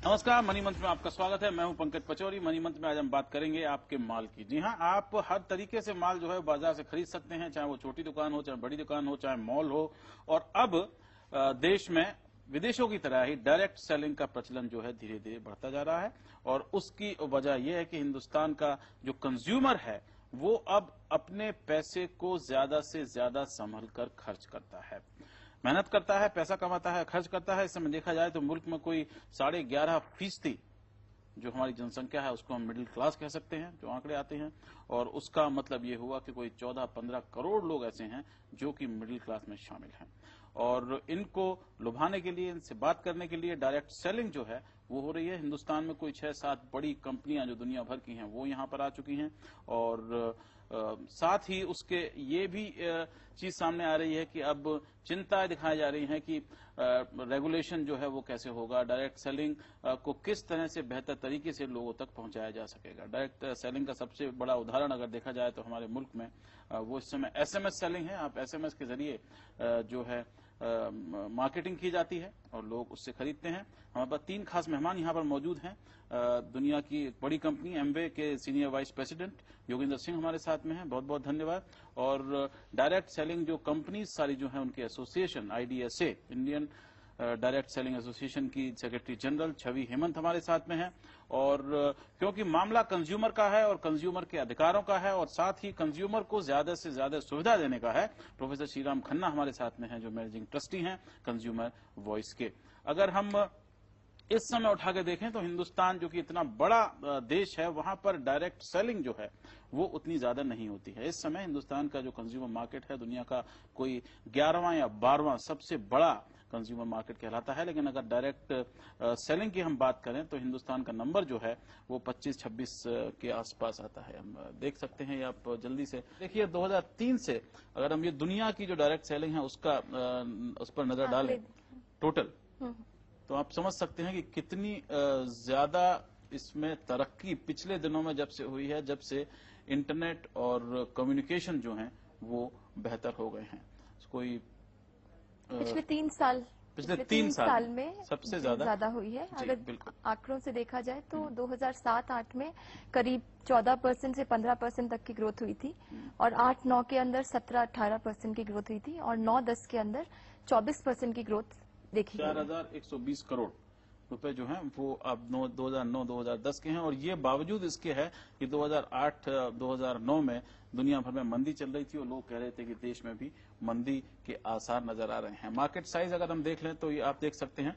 नमस्कार, मनी मंत्र में आपका स्वागत है। मैं हूं पंकज पचौरी। मनी मंत्र में आज हम बात करेंगे आपके माल की। जी हां, आप हर तरीके से माल जो है बाजार से खरीद सकते हैं, चाहे वो छोटी दुकान हो, चाहे बड़ी दुकान हो, चाहे मॉल हो। और अब देश में विदेशों की तरह ही डायरेक्ट सेलिंग का प्रचलन जो है धीरे धीरे बढ़ता जा रहा है। और उसकी वजह यह है कि हिंदुस्तान का जो कंज्यूमर है वो अब अपने पैसे को ज्यादा से ज्यादा संभल कर खर्च करता है, मेहनत करता है, पैसा कमाता है, खर्च करता है। इस समय देखा जाए तो मुल्क में कोई 11.5% जो हमारी जनसंख्या है उसको हम मिडिल क्लास कह सकते हैं, जो आंकड़े आते हैं। और उसका मतलब ये हुआ कि कोई 14-15 करोड़ लोग ऐसे हैं जो कि मिडिल क्लास में शामिल हैं। और इनको लुभाने के लिए, इनसे बात करने के लिए डायरेक्ट सेलिंग जो है वो हो रही है। हिंदुस्तान में कोई 6-7 बड़ी कंपनियां जो दुनिया भर की हैं वो यहां पर आ चुकी हैं। और साथ ही उसके ये भी चीज सामने आ रही है कि अब चिंताएं दिखाई जा रही हैं कि रेगुलेशन जो है वो कैसे होगा, डायरेक्ट सेलिंग को किस तरह से बेहतर तरीके से लोगों तक पहुंचाया जा सकेगा। डायरेक्ट सेलिंग का सबसे बड़ा उदाहरण अगर देखा जाए तो हमारे मुल्क में वो इस समय एसएमएस सेलिंग है। आप एसएमएस के जरिए जो है मार्केटिंग की जाती है और लोग उससे खरीदते हैं। हमारे पास 3 खास मेहमान यहाँ पर मौजूद हैं। दुनिया की एक बड़ी कंपनी एमवे के senior vice president Yogendra Singh हमारे साथ में हैं, बहुत बहुत धन्यवाद। और डायरेक्ट सेलिंग जो कंपनीज सारी जो है उनकी association IDSA, Indian direct selling association की सेक्रेटरी जनरल छवि हेमंत हमारे साथ में हैं। और क्योंकि मामला कंज्यूमर का है और कंज्यूमर के अधिकारों का है और साथ ही कंज्यूमर को ज्यादा से ज्यादा सुविधा देने का है, प्रोफेसर श्रीराम खन्ना हमारे साथ में हैं जो मैनेजिंग ट्रस्टी हैं कंज्यूमर वॉइस के। अगर हम इस समय उठा के देखें तो हिंदुस्तान जो कि इतना बड़ा देश है वहां पर डायरेक्ट सेलिंग जो है वो उतनी ज्यादा नहीं होती है। इस समय हिंदुस्तान का जो कंज्यूमर मार्केट है दुनिया का कोई 11वां या 12वां सबसे बड़ा कंज्यूमर मार्केट कहलाता है। लेकिन अगर डायरेक्ट सेलिंग की हम बात करें तो हिंदुस्तान का नंबर जो है वो 25-26 के आसपास आता है। हम देख सकते हैं, आप जल्दी से देखिए 2003 से अगर हम ये दुनिया की जो डायरेक्ट सेलिंग है उसका उस पर नजर डालें टोटल, तो आप समझ सकते हैं कि कितनी ज्यादा इसमें तरक्की पिछले दिनों में जब से हुई है, जब से इंटरनेट और कम्युनिकेशन जो हैं वो बेहतर हो गए हैं। कोई पिछले 3 साल में सबसे ज्यादा हुई है। अगर आंकड़ों से देखा जाए तो 2007-8 में करीब 14% से 15% तक की ग्रोथ हुई थी और 8-9 के अंदर 17-18% की ग्रोथ हुई थी और 9-10 के अंदर 24% की ग्रोथ देखी। 4120 करोड़ रुपए जो हैं वो अब 2009-2010 के हैं। और ये बावजूद इसके है कि 2008-2009 में दुनिया भर में मंदी चल रही थी और लोग कह रहे थे कि देश में भी मंदी के आसार नजर आ रहे हैं। मार्केट साइज अगर हम देख लें तो ये आप देख सकते हैं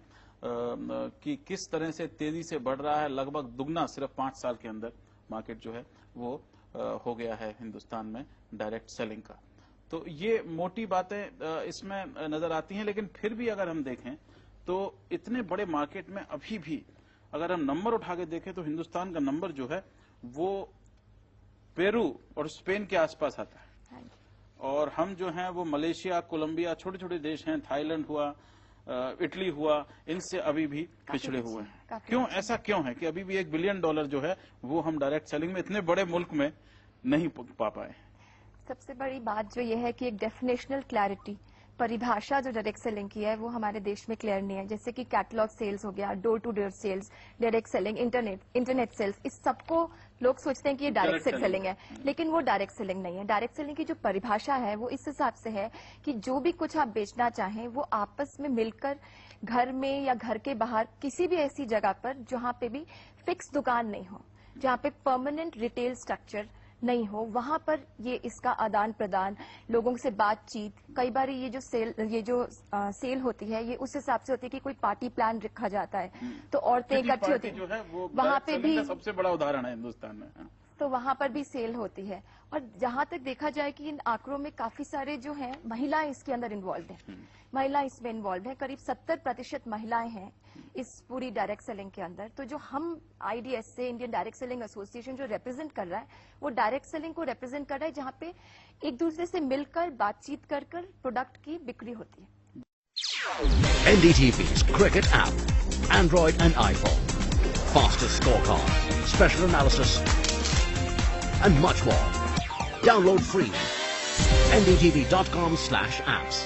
कि किस तरह से तेजी से बढ़ रहा है। लगभग दुगना सिर्फ 5 साल के अंदर मार्केट जो है वो हो गया है हिंदुस्तान में डायरेक्ट सेलिंग का। तो ये मोटी बातें इसमें नजर आती हैं। लेकिन फिर भी अगर हम देखें तो इतने बड़े मार्केट में अभी भी अगर हम नंबर उठा के देखें तो हिंदुस्तान का नंबर जो है वो पेरू और स्पेन के आसपास आता है। और हम जो हैं वो मलेशिया, कोलंबिया, छोटे छोटे देश हैं, थाईलैंड हुआ, इटली हुआ, इनसे अभी भी पिछड़े हुए हैं। क्यों, ऐसा क्यों है कि अभी भी $1 बिलियन जो है वो हम डायरेक्ट सेलिंग में इतने बड़े मुल्क में नहीं पा पाए? सबसे बड़ी बात जो ये है कि एक डेफिनेशनल क्लैरिटी, परिभाषा जो डायरेक्ट सेलिंग की है वो हमारे देश में क्लियर नहीं है। जैसे कि कैटलॉग सेल्स हो गया, door to door sales, direct selling, internet sales, इस सबको लोग सोचते हैं कि ये डायरेक्ट सेलिंग है, लेकिन वो डायरेक्ट सेलिंग नहीं है। डायरेक्ट सेलिंग की जो परिभाषा है वो इस हिसाब से है कि जो भी कुछ आप बेचना चाहें वो आपस में मिलकर घर में या घर के बाहर किसी भी ऐसी जगह पर जहां पे भी फिक्स दुकान नहीं हो, जहां पे परमानेंट रिटेल स्ट्रक्चर नहीं हो, वहां पर ये इसका आदान प्रदान, लोगों से बातचीत। कई बार ये जो सेल होती है ये उस हिसाब से होती है कि कोई पार्टी प्लान रखा जाता है तो औरतें इकट्ठी होती है, वहां पे भी सबसे बड़ा उदाहरण है हिंदुस्तान में, तो वहां पर भी सेल होती है। और जहां तक देखा जाए कि इन आंकड़ों में काफी सारे जो हैं महिलाएं इसके अंदर इन्वॉल्व हैं, महिला इसमें इन्वॉल्व है, करीब 70% महिलाएं हैं इस पूरी डायरेक्ट सेलिंग के अंदर। तो जो हम आईडीएस से, इंडियन डायरेक्ट सेलिंग एसोसिएशन जो रिप्रेजेंट कर रहा है वो डायरेक्ट सेलिंग को रिप्रेजेंट कर रहा है जहां पे एक दूसरे से मिलकर बातचीत कर प्रोडक्ट की बिक्री होती है। NDTV's cricket app, Android and iPhone, fastest scorecard, special analysis and much more. Download free. ndtv.com/apps.